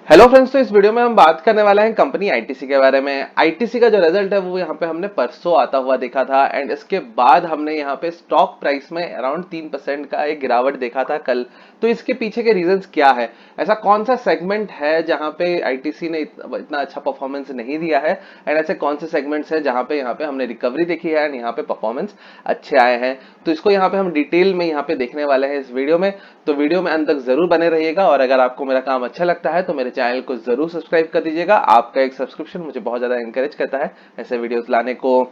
Hello friends, तो इस video में हम बात करने वाले हैं कंपनी आईटीसी के बारे में। आईटीसी का जो रिजल्ट है वो यहाँ पे हमने परसों आता हुआ देखा था एंड इसके बाद हमने यहाँ पे स्टॉक प्राइस में अराउंड 3% का एक गिरावट देखा था कल। तो इसके पीछे के रीजंस क्या है? ऐसा कौन सा सेगमेंट है जहां पे आईटीसी ने इतना अच्छा परफॉर्मेंस नहीं दिया है एंड ऐसे कौन से सेगमेंट्स हैं जहां पे यहाँ पे हमने रिकवरी देखी है एंड यहाँ पे परफॉर्मेंस अच्छे आए हैं? तो इसको यहाँ पे हम डिटेल में यहाँ पे देखने वाले हैं इस वीडियो में। तो वीडियो में अंत तक जरूर बने रहिएगा और अगर आपको मेरा काम अच्छा लगता है तो मेरे चैनल को जरूर सब्सक्राइब कर दीजिएगा। आपका एक सब्सक्रिप्शन मुझे बहुत ज्यादा इंकरेज करता है ऐसे वीडियोस लाने को।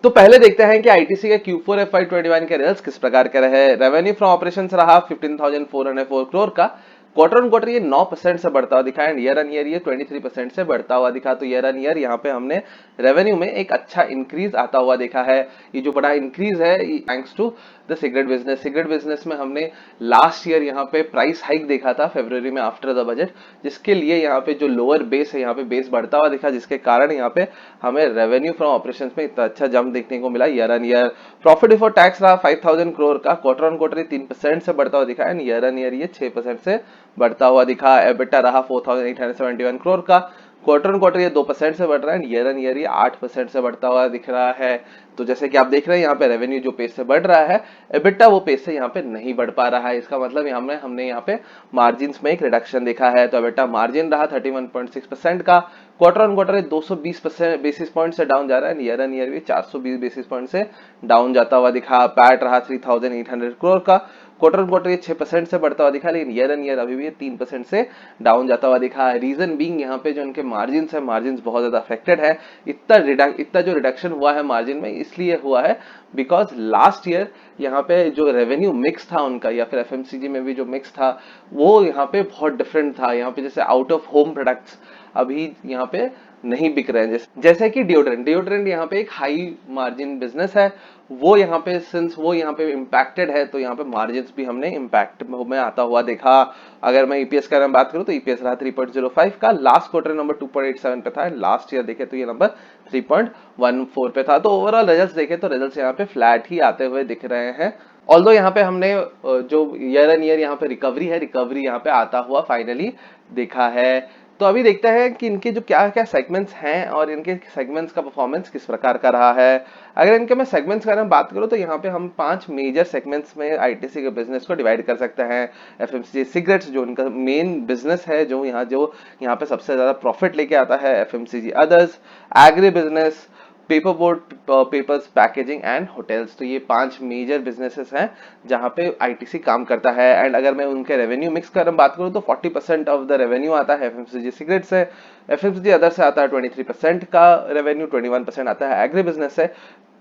तो पहले देखते हैं कि आईटीसी के Q4 FY21 के रिजल्ट्स किस प्रकार के रहे। रेवेन्यू फ्रॉम ऑपरेशंस रहा 15,404 करोड़ का। क्वार्टर ऑन क्वार्टर ये 9% से बढ़ता हुआ दिखा एंड ईयर ऑन ईयर ये 23% से बढ़ता हुआ दिखा। तो ईयर ऑन ईयर यहाँ पे हमने रेवेन्यू में एक अच्छा इंक्रीज आता हुआ देखा है। ये जो बड़ा इंक्रीज है thanks to the cigarette business. Cigarette business में हमने लास्ट ईयर यहाँ पे प्राइस हाइक देखा था फरवरी में आफ्टर द बजट, जिसके लिए यहाँ पे जो लोअर बेस है यहाँ पे बेस बढ़ता हुआ दिखा, जिसके कारण यहाँ पे हमें रेवेन्यू फ्रॉम ऑपरेशंस में इतना अच्छा जंप देखने को मिला year on year. Profit before tax रहा 5,000 करोड़ का। क्वार्टर ऑन क्वार्टर 3% से बढ़ता हुआ दिखा एंड ईयर ऑन ईयर ये 6% से बढ़ता हुआ दिखा। एबिटा रहा 4,871 करोड़ का। क्वार्टर ऑन क्वार्टर ये 2% से बढ़ रहा है एंड ईयर ऑन ईयर ये 8% से बढ़ता हुआ दिख रहा है। तो जैसे कि आप देख रहे हैं यहाँ पे रेवेन्यू जो पेस से बढ़ रहा है, एबिटा वो पेस से यहाँ पे नहीं बढ़ पा रहा है। इसका मतलब हमने यहाँ पे मार्जिन में एक रिडक्शन देखा है। तो एबिटा मार्जिन रहा 31.6% का। Quarter on quarter 220 basis point से डाउन जा रहा है, ईयर ऑन ईयर भी 420 बेसिस पॉइंट से डाउन जाता हुआ दिखा। पैट रहा 3,800 करोड़ का। क्वार्टर ऑन क्वार्टर ये 6% से बढ़ता हुआ दिखा, लेकिन ईयर ऑन ईयर अभी भी 3% से डाउन जाता हुआ दिखा। रीजन बीइंग यहाँ पे जो इनके मार्जिन है, मार्जिन बहुत ज्यादा अफेक्टेड है। इतना जो रिडक्शन हुआ है मार्जिन में इसलिए हुआ है बिकॉज लास्ट ईयर यहाँ पे जो रेवेन्यू मिक्स था उनका, या फिर एफएमसीजी में भी जो मिक्स था वो यहाँ पे बहुत डिफरेंट था। यहाँ पे जैसे आउट ऑफ होम प्रोडक्ट्स अभी यहाँ पे नहीं बिक रहे हैं, जैसे कि डिओड्रेंट यहाँ पे एक हाई मार्जिन बिजनेस है। वो यहाँ पे सिंस वो यहाँ पे इम्पैक्टेड है तो यहाँ पे मार्जिन भी हमने इम्पैक्ट में आता हुआ देखा। अगर मैं ईपीएस का बात करूं तो ईपीएस रहा 3.05 का। लास्ट क्वार्टर नंबर 2.87 पे था, लास्ट ईयर देखे तो ये नंबर 3.14 पे था। तो ओवरऑल रिजल्ट्स देखे तो रिजल्ट्स यहाँ पे फ्लैट ही आते हुए दिख रहे हैं। ऑल्दो यहाँ पे हमने जो ईयर एन ईयर यहाँ पे रिकवरी यहाँ पे आता हुआ फाइनली देखा है। तो अभी देखते हैं कि इनके जो क्या क्या सेगमेंट्स हैं और इनके सेगमेंट्स का परफॉर्मेंस किस प्रकार का रहा है। अगर इनके मैं सेगमेंट्स के बारे में बात करूं तो यहाँ पे हम 5 मेजर सेगमेंट्स में आईटीसी के बिजनेस को डिवाइड कर सकते हैं। एफएमसीजी सिगरेट्स जो इनका मेन बिजनेस है, जो यहाँ पे सबसे ज्यादा प्रॉफिट लेके आता है। FMCG others, agri business, paper board, papers, packaging and hotels. तो ये 5 मेजर बिजनेसेस हैं जहां पे आईटीसी काम करता है। एंड अगर मैं उनके रेवेन्यू मिक्स का बात करूं तो 40% ऑफ द रेवेन्यू आता है एफएमसीजी सिगरेट से, एफएमसीजी अदर से आता है 23% का रेवेन्यू, 21% आता है एग्री बिजनेस से,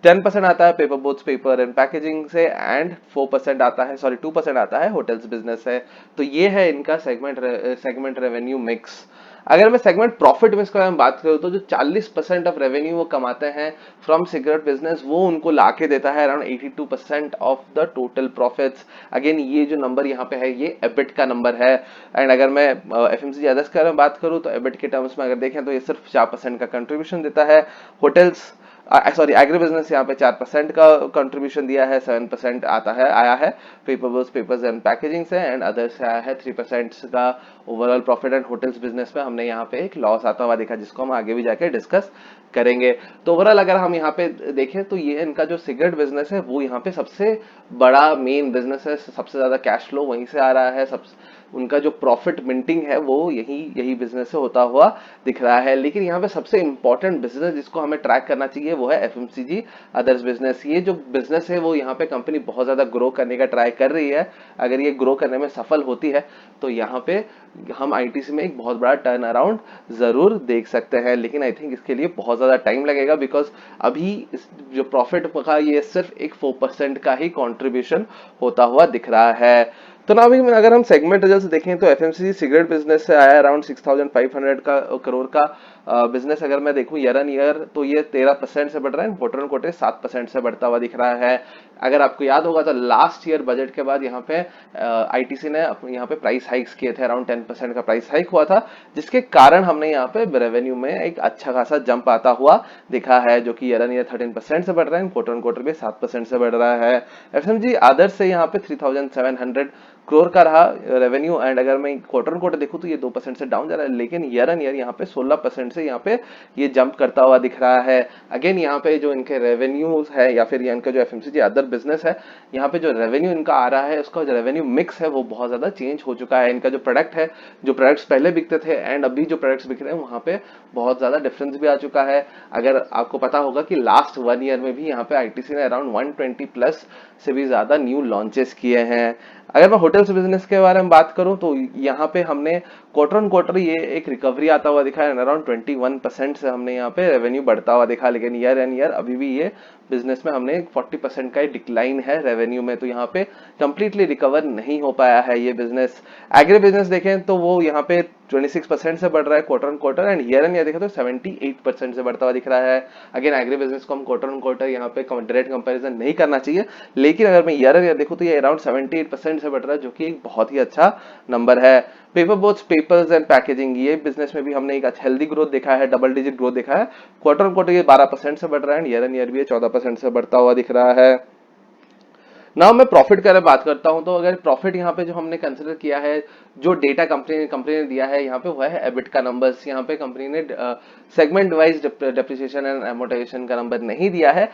10% आता है paper boards, paper and packaging से एंड 4% आता है 2% आता है होटल्स बिजनेस से। तो ये है इनका सेगमेंट रेवेन्यू मिक्स। अगर मैं सेगमेंट प्रॉफिट में इसके बारे में बात करूं तो जो 40% ऑफ रेवेन्यू वो कमाते हैं फ्रॉम सिगरेट बिजनेस, वो उनको लाके देता है around 82% of the total profits. Again ये जो नंबर यहाँ पे है ये एबिट का नंबर है। एंड अगर मैं एफएमसीजी अदर्स के बारे में बात करूं तो एबिट के टर्म्स में अगर देखें तो ये सिर्फ 4% का कंट्रीब्यूशन देता है। होटल्स सॉरी एग्री बिजनेस यहाँ पे 4% का कंट्रीब्यूशन दिया है, 7% आया है पेपर्स एंड पैकेजिंग से एंड अदर्स से आया है 3% का overall profit. And hotels business में हमने यहाँ पे एक लॉस आता हुआ देखा जिसको हम आगे भी जाके डिस्कस करेंगे। तो ओवरऑल अगर हम यहाँ पे देखें तो ये इनका जो सिगरेट बिजनेस है वो यहाँ पे सबसे बड़ा मेन बिजनेस है, सबसे ज्यादा कैश फ्लो वहीं से आ रहा है, उनका जो प्रॉफिट मिंटिंग है वो यही बिजनेस से होता हुआ दिख रहा है। लेकिन यहाँ पे सबसे इंपॉर्टेंट बिजनेस जिसको हमें ट्रैक करना चाहिए वो है एफएमसीजी अदर्स बिजनेस। ये जो बिजनेस है वो यहाँ पे कंपनी बहुत ज्यादा ग्रो करने का ट्राई कर रही है। अगर ये ग्रो करने में सफल होती है तो यहाँ पे हम आईटीसी में एक बहुत बड़ा टर्न अराउंड जरूर देख सकते हैं, लेकिन आई थिंक इसके लिए बहुत ज्यादा टाइम लगेगा बिकॉज अभी जो प्रॉफिट का ये सिर्फ एक 4% का ही कॉन्ट्रीब्यूशन होता हुआ दिख रहा है। तो ना अभी अगर हम सेगमेंट रिजल्ट्स देखें तो एफएमसीजी सिगरेट बिजनेस से आया अराउंड 6,500 का करोड़ का बिजनेस अगर मैं देखूं ईयर ऑन ईयर तो ये 13% से बढ़ रहा है, क्वार्टर ऑन क्वार्टर 7% से बढ़ता हुआ दिख रहा है। अगर आपको याद होगा तो लास्ट ईयर बजट के बाद यहाँ पे आईटीसी ने यहाँ पे प्राइस हाइक्स किए थे, अराउंड 10% का प्राइस हाइक हुआ था, जिसके कारण हमने यहाँ पे रेवेन्यू में एक अच्छा खासा जंप आता हुआ दिखा है, जो कि ईयर ऑन ईयर 13% से बढ़ रहा है, क्वार्टर ऑन क्वार्टर भी 7% से बढ़ रहा है। एफएमजी अदर से यहाँ पे 3700 करोड़ का रहा रेवेन्यू, एंड अगर मैं क्वार्टर ऑन क्वार्टर देखूं तो ये 2% से डाउन जा रहा है, लेकिन ईयर ऑन ईयर यहाँ पे 16% से यहाँ पे ये जंप करता हुआ दिख रहा है। अगेन यहाँ पे जो इनके रेवेन्यूज है या फिर इनका जो एफएमसीजी अदर बिजनेस है, यहाँ पे जो रेवेन्यू इनका आ रहा है उसका जो रेवेन्यू मिक्स है वो बहुत ज्यादा चेंज हो चुका है। इनका जो प्रोडक्ट है, जो प्रोडक्ट्स पहले बिकते थे एंड अभी जो प्रोडक्ट्स बिक रहे हैं वहां पे बहुत ज्यादा डिफरेंस भी आ चुका है। अगर आपको पता होगा कि लास्ट 1 ईयर में भी यहाँ पे आईटीसी ने अराउंड 120 प्लस से भी ज्यादा न्यू लॉन्चेस किए हैं। अगर मैं होटल्स बिजनेस के बारे में बात करूं तो यहाँ पे हमने क्वार्टर ऑन क्वार्टर ये एक रिकवरी आता हुआ दिखा है, अराउंड 21% से हमने यहाँ पे रेवेन्यू बढ़ता हुआ दिखा, लेकिन ईयर एंड ईयर अभी भी ये बिजनेस में हमने 40% का डिक्लाइन है रेवेन्यू में, तो यहाँ पे कंप्लीटली रिकवर नहीं हो पाया है ये बिजनेस। एग्री बिजनेस देखें तो वो यहाँ पे 26% से बढ़ रहा है quarter on quarter, and year and year देखें तो 78% से बढ़ता हुआ दिख रहा है। अगेन एग्री बिजनेस को हम क्वार्टर ऑन क्वार्टर यहाँ पे डायरेक्ट कंपैरिजन नहीं करना चाहिए, लेकिन अगर मैं ईयर एंड ईयर देखूं तो ये अराउंड 78% से बढ़ रहा है, जो कि एक बहुत ही अच्छा नंबर है। Paper boats, papers and packaging, ये बिजनेस में भी हमने एक अच्छा हेल्दी ग्रोथ देखा है, डबल डिजिट ग्रोथ देखा है। क्वार्टर ऑन क्वार्टर ये 12% से बढ़ रहा है, ईयर एंड ईयर भी 14% से बढ़ता हुआ दिख रहा है। नाउ मैं प्रॉफिट की बात करता हूं, तो अगर प्रॉफिट यहाँ पे जो हमने कंसिडर किया है, जो डेटा कंपनी ने दिया है यहाँ पे वो है एबिट का नंबर्स। यहाँ पे कंपनी ने segment wise depreciation and amortisation का नंबर नहीं दिया है।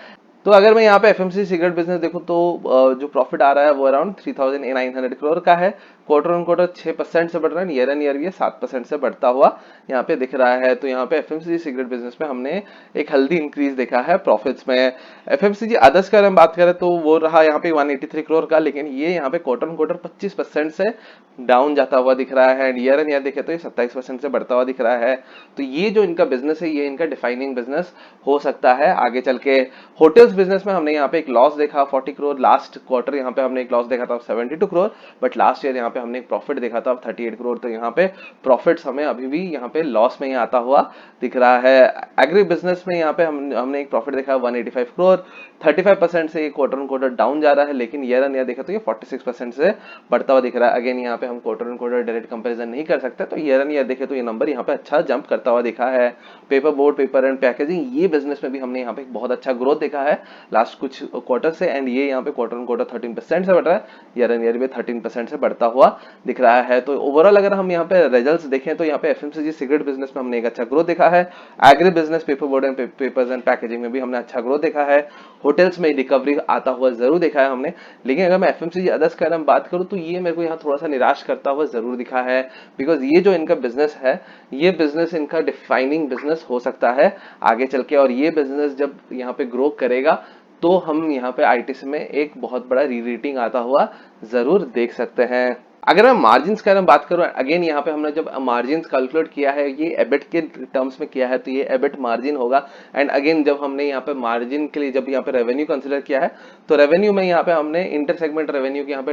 तो अगर मैं यहाँ पे एफएमसी सिगरेट बिजनेस देखूं तो जो प्रॉफिट आ रहा है वो अराउंड 3900 करोड़ का है, क्वार्टर ऑन क्वार्टर 6% से बढ़ रहा है, ईयर एंड ईयर भी 7% से बढ़ता हुआ यहाँ पे दिख रहा है। तो यहाँ पे एफएमसीजी सिगरेट बिजनेस में हमने एक हेल्दी इंक्रीज देखा है प्रॉफिट्स में। एफएमसीजी अदर्स का हम बात करें तो वो रहा यहाँ पे 183 करोड़ का, लेकिन ये यहाँ पे क्वार्टर ऑन क्वार्टर 25% से डाउन जाता हुआ दिख रहा है, एंड ईयर एंड ईयर देखे तो ये 27% से बढ़ता हुआ दिख रहा है। तो ये जो इनका बिजनेस है ये इनका डिफाइनिंग बिजनेस हो सकता है आगे चल के। होटल्स बिजनेस में हमने यहाँ पे एक लॉस देखा 40 करोड़, लास्ट क्वार्टर यहाँ पे हमने एक लॉस देखा था 72 करोड़, बट लास्ट ईयर यहाँ पे हमने एक प्रॉफिट देखा था 38 करोड़। तो यहाँ पे प्रॉफिट्स हमें अभी भी यहाँ पे लॉस में ही आता हुआ दिख रहा है। एग्री बिजनेस में यहाँ पे हमने एक प्रॉफिट देखा 185 करोड़, 35% से ये क्वार्टर ऑन क्वार्टर डाउन जा रहा है, लेकिन ईयर ऑन ईयर देखा तो ये 46% से बढ़ता हुआ दिख रहा है। अगेन यहाँ पे हम quarter on quarter direct comparison नहीं कर सकते, तो ईयर ऑन ईयर देखे तो ये नंबर यहाँ पे अच्छा जंप करता हुआ दिखा है। Paper board, paper and packaging, ये बिजनेस में भी हमने यहाँ पे बहुत अच्छा ग्रोथ देखा है लास्ट कुछ क्वार्टर से, एंड ये यहाँ पे क्वार्टर ऑन क्वार्टर 13% से बढ़ रहा है, ईयर एंड ईयर भी 13% से बढ़ता हुआ दिख रहा है। तो ओवरऑल अगर हम यहाँ पे रिजल्ट्स देखें तो यहाँ पे एफएमसीजी सिगरेट बिजनेस में हमने एक अच्छा ग्रोथ देखा है, agri business, paper board and papers and packaging में भी हमने अच्छा ग्रोथ देखा है, होटल्स में रिकवरी आता हुआ जरूर देखा है हमने। लेकिन अगर मैं एफएमसीजी अदर्स का बात करूं तो ये मेरे को यहाँ थोड़ा सा निराश करता हुआ जरूर दिखा है, बिकॉज ये जो इनका बिजनेस है ये बिजनेस इनका डिफाइनिंग बिजनेस हो सकता है आगे चल के, और ये बिजनेस जब यहाँ पे ग्रो करेगा तो हम यहाँ पे आईटीसी में एक बहुत बड़ा री रेटिंग आता हुआ जरूर देख सकते हैं। अगर मैं मार्जिन्स की बात करूं, अगेन यहाँ पे हमने जब मार्जिन्स कैलकुलेट किया है ये एबिट के टर्म्स में किया है, तो ये एबिट मार्जिन होगा। एंड अगेन जब हमने यहाँ पे मार्जिन के लिए जब यहाँ पे रेवेन्यू कंसिडर किया है, तो रेवेन्यू में यहाँ पे हमने इंटर सेगमेंट रेवेन्यू की यहाँ पे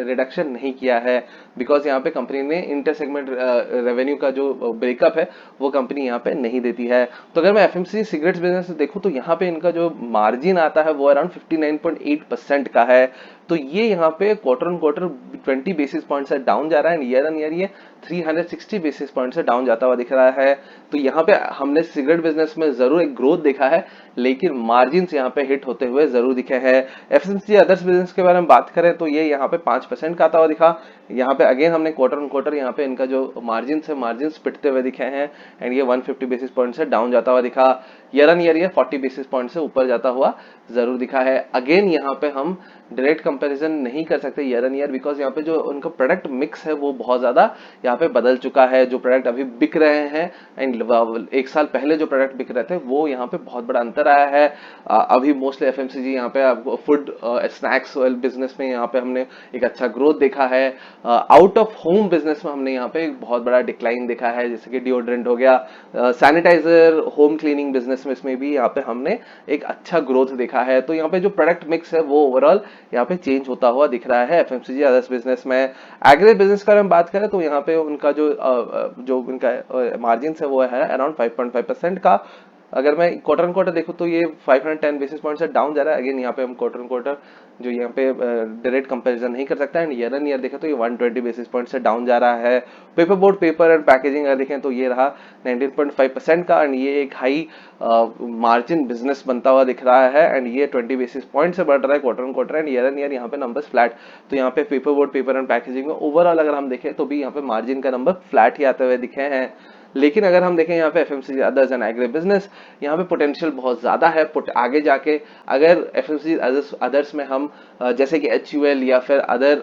रिडक्शन नहीं किया है, बिकॉज यहाँ पे कंपनी ने इंटर सेगमेंट रेवेन्यू का जो ब्रेकअप है वो कंपनी यहाँ पे नहीं देती है। तो अगर मैं एफएमसीजी सिगरेट्स बिजनेस देखूं तो यहाँ पे इनका जो मार्जिन आता है वो अराउंड 59.8% का है। तो ये यहाँ पे quarter on quarter 20 basis point से डाउन जा रहा है, ईयर ऑन ईयर ये 360 बेसिस पॉइंट से डाउन जाता हुआ दिख रहा है। तो यहाँ पे हमने सिगरेट बिजनेस में जरूर एक ग्रोथ देखा है, लेकिन मार्जिन यहाँ पे हिट होते हुए जरूर दिखे हैं। एफएमसीजी अदर्स बिजनेस के बारे में बात करें तो ये यहाँ पे 5% का आता हुआ दिखा। यहाँ पे अगेन हमने क्वार्टर ऑन क्वार्टर यहाँ पे इनका जो मार्जिन है मार्जिन पिटते हुए दिखे हैं, एंड ये 150 बेसिस पॉइंट से डाउन जाता हुआ दिखा। ईयर ऑन ईयर ये 40 बेसिस पॉइंट से ऊपर जाता हुआ जरूर दिखा है। अगेन यहाँ पे हम डायरेक्ट कंपैरिजन नहीं कर सकते ईयर ऑन ईयर, बिकॉज यहाँ पे जो उनका प्रोडक्ट मिक्स है वो बहुत ज्यादा यहाँ पे बदल चुका है। जो प्रोडक्ट अभी बिक रहे हैं एंड एक साल पहले जो प्रोडक्ट बिक रहे थे वो यहाँ पे बहुत बड़ा अंतर आ रहा है। अभी मोस्टली एफएमसीजी यहाँ पे आपको फूड स्नैक्स बिजनेस में यहाँ पे हमने एक अच्छा ग्रोथ देखा है। आउट ऑफ होम बिजनेस में हमने यहाँ पे एक बहुत बड़ा डिक्लाइन देखा है, जैसे कि डिओड्रेंट हो गया, सैनिटाइजर, होम क्लीनिंग बिजनेस में इसमें भी यहाँ पे हमने एक अच्छा ग्रोथ देखा है। तो यहाँ पे जो प्रोडक्ट मिक्स है वो ओवरऑल यहाँ पे चेंज होता हुआ दिख रहा है एफएमसीजी अदर्स बिजनेस में। एग्री बिजनेस का हम बात करें तो यहाँ पे उनका जो उनका मार्जिन है वो है अराउंड 5.5% का। अगर मैं क्वार्टर ऑन क्वार्टर देखूं तो ये 510 बेसिस पॉइंट से डाउन जा रहा है। अगेन यहाँ पे हम क्वार्टर ऑन क्वार्टर जो यहाँ पे डायरेक्ट कंपैरिजन नहीं कर सकता है। एंड ईयर एन ईयर देखें तो ये 120 बेसिस पॉइंट से डाउन जा रहा है। Paper board, paper and packaging अगर देखें तो ये रहा 19.5% का, एंड ये एक हाई मार्जिन बिजनेस बनता हुआ दिख रहा है। एंड ये 20 बेसिस पॉइंट से बढ़ रहा है quarter on quarter, and year on year यहाँ पे नंबर्स फ्लैट। तो यहाँ पे paper board, paper and packaging में ओवरऑल अगर हम देखें तो भी यहाँ पे मार्जिन का नंबर फ्लैट ही आते हुए दिखे हैं। लेकिन अगर हम देखें यहाँ पे FMCG others and agri business, यहाँ पे पोटेंशियल बहुत ज्यादा है आगे जाके। अगर एफएमसीजी अदर्स में हम जैसे कि एचयूएल या फिर अदर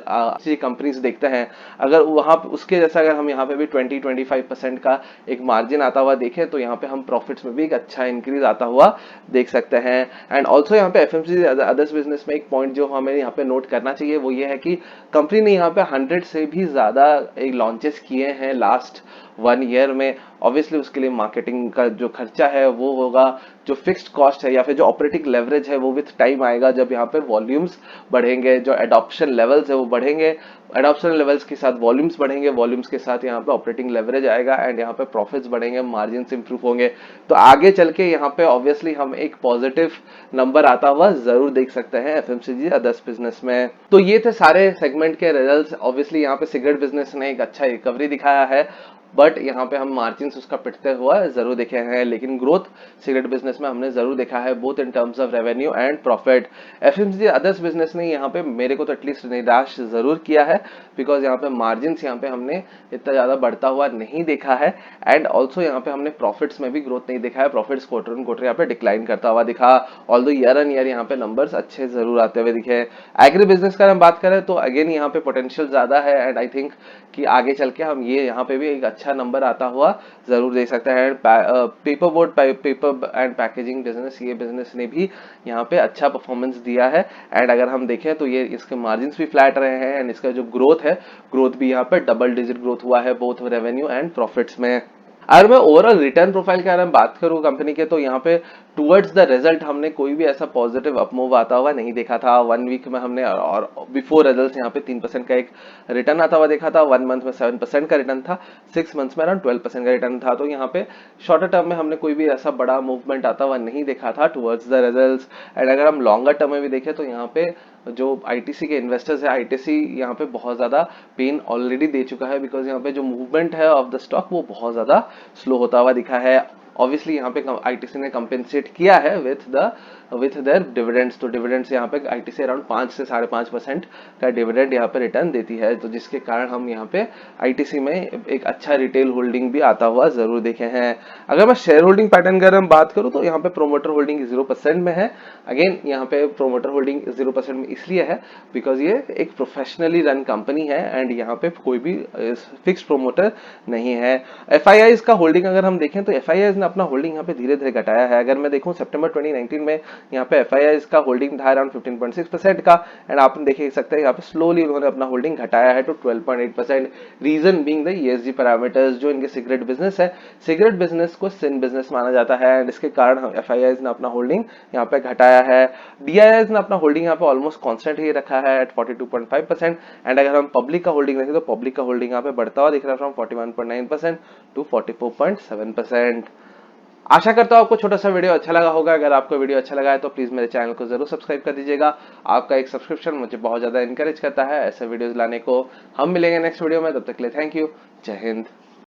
कंपनीज देखते हैं, अगर वहां उसके जैसा अगर हम यहाँ पे भी 20-25% का एक मार्जिन आता हुआ देखें तो यहाँ पे हम प्रॉफिट्स में भी एक अच्छा इंक्रीज आता हुआ देख सकते हैं। एंड ऑल्सो यहाँ पे एफएमसीजी अदर्स बिजनेस में एक पॉइंट जो हमें यहाँ पे नोट करना चाहिए वो ये है कि कंपनी ने यहाँ पे 100 से भी ज्यादा लॉन्चेस किए हैं लास्ट 1 ईयर में। ऑब्वियसली उसके लिए मार्केटिंग का जो खर्चा है वो होगा, जो फिक्स्ड कॉस्ट है या फिर जो ऑपरेटिंग लेवरेज है वो विथ टाइम आएगा जब यहाँ पे वॉल्यूम्स बढ़ेंगे, जो एडॉप्शन लेवल्स है वो बढ़ेंगे, एडॉप्शन लेवल्स के साथ वॉल्यूम्स बढ़ेंगे, वॉल्यूम्स के साथ यहाँ पे ऑपरेटिंग लेवरेज आएगा, एंड यहाँ पे प्रॉफिट्स बढ़ेंगे, मार्जिन इंप्रूव होंगे। तो आगे चल के यहाँ पे ऑब्वियसली हम एक पॉजिटिव नंबर आता हुआ जरूर देख सकते हैं एफएमसीजी अदर्स बिजनेस में। तो ये थे सारे सेगमेंट के रिजल्ट्स। ऑब्वियसली यहाँ पे सिगरेट बिजनेस ने एक अच्छा रिकवरी दिखाया है, बट यहाँ पे हम मार्जिन उसका पिटते हुआ जरूर देखे हैं। लेकिन ग्रोथ सिगरेट बिजनेस में हमने जरूर देखा है, both in terms of revenue and profit. FMCG others business ने यहाँ पे मेरे को तो एटलीस्ट निराश जरूर किया है, बिकॉज यहाँ पे मार्जिन यहाँ पे हमने इतना ज्यादा बढ़ता हुआ नहीं देखा है। एंड ऑल्सो यहाँ पे हमने प्रॉफिट्स में भी ग्रोथ नहीं देखा है, प्रॉफिट्स क्वार्टर ऑन क्वार्टर यहाँ पे डिक्लाइन करता हुआ दिखा। ऑल्दो ईयर एन ईयर यहाँ पे नंबर्स अच्छे जरूर आते हुए दिखे। एग्री बिजनेस का हम बात करें तो अगेन यहाँ पे पोटेंशियल ज्यादा है, एंड आई थिंक कि आगे चल के हम ये यहाँ पे भी एक अच्छा नंबर आता हुआ जरूर देख सकते हैं। Paper board, paper and packaging business, ये बिजनेस ने भी यहाँ पे अच्छा परफॉर्मेंस दिया है। एंड अगर हम देखें तो ये इसके मार्जिन भी फ्लैट रहे हैं, एंड इसका जो ग्रोथ है, ग्रोथ भी यहाँ पे डबल डिजिट ग्रोथ हुआ है बोथ रेवेन्यू एंड प्रॉफिट्स में। अगर मैं ओवरऑल रिटर्न प्रोफाइल के बारे में बात करूं कंपनी के, तो यहाँ पे टुवर्ड्स द रिजल्ट हमने कोई भी ऐसा पॉजिटिव अपमूव आता हुआ नहीं देखा था। 1 वीक में हमने और बिफोर रिजल्ट्स यहाँ पे 3% का एक रिटर्न आता हुआ देखा था, 1 मंथ में 7% का रिटर्न था, 6 मंथ्स में अराउंड 12% का रिटर्न था। तो यहाँ पे शॉर्टर टर्म में हमने कोई भी ऐसा बड़ा मूवमेंट आता हुआ नहीं देखा था टुवर्ड्स द रिजल्ट्स। एंड अगर हम लॉन्गर टर्म में भी देखें तो यहाँ पे जो आईटीसी के इन्वेस्टर्स है, आईटीसी यहाँ पे बहुत ज्यादा पेन ऑलरेडी दे चुका है, बिकॉज यहाँ पे जो मूवमेंट है ऑफ द स्टॉक वो बहुत ज्यादा स्लो होता हुआ दिखा है। ऑब्वियसली यहाँ पे आईटीसी ने कंपेंसेट किया है विथ देयर डिविडेंड्स। तो डिविडेंड्स यहाँ पे आईटीसी अराउंड 5 से 5.5% का डिविडेंड यहाँ पे रिटर्न देती है, तो जिसके कारण हम यहाँ पे आईटीसी में एक अच्छा रिटेल होल्डिंग भी आता हुआ जरूर देखे हैं। अगर मैं शेयर होल्डिंग पैटर्न की बात करूं तो यहाँ पे प्रोमोटर होल्डिंग 0% में है। अगेन यहाँ पे प्रोमोटर होल्डिंग 0% में इसलिए है बिकॉज ये एक प्रोफेशनली रन कंपनी है, एंड यहाँ पे कोई भी फिक्स प्रोमोटर नहीं है। एफआईआईज का होल्डिंग अगर हम देखें तो एफआईआईज ने अपना होल्डिंग यहाँ पे धीरे धीरे घटाया है। अगर मैं देखूं सितंबर 2019 में यहाँ पे एफआईआईज का होल्डिंग था अराउंड 15.6% का, एंड आप देख सकते हैं यहाँ पे स्लोली उन्होंने अपना होल्डिंग घटाया है to 12.8%। Reason being the ESG parameters, जो इनके सिगरेट बिजनेस है, सिगरेट बिजनेस को सिन बिजनेस माना जाता है, एंड इसके कारण एफआईआईज ने अपना होल्डिंग यहाँ पे घटाया है। डीआईआईज ने अपना होल्डिंग यहाँ पे ऑलमोस्ट कांस्टेंट ही रखा है एट 42.5%। एंड अगर हम पब्लिक का होल्डिंग देखें तो पब्लिक का होल्डिंग यहाँ पे बढ़ता हुआ दिख रहा है फ्रॉम 41.9% टू 44.7%। आशा करता हूं आपको छोटा सा वीडियो अच्छा लगा होगा। अगर आपको वीडियो अच्छा लगा है तो प्लीज मेरे चैनल को जरूर सब्सक्राइब कर दीजिएगा। आपका एक सब्सक्रिप्शन मुझे बहुत ज्यादा इंकरेज करता है ऐसे वीडियोस लाने को। हम मिलेंगे नेक्स्ट वीडियो में, तब तक के लिए थैंक यू। जय हिंद।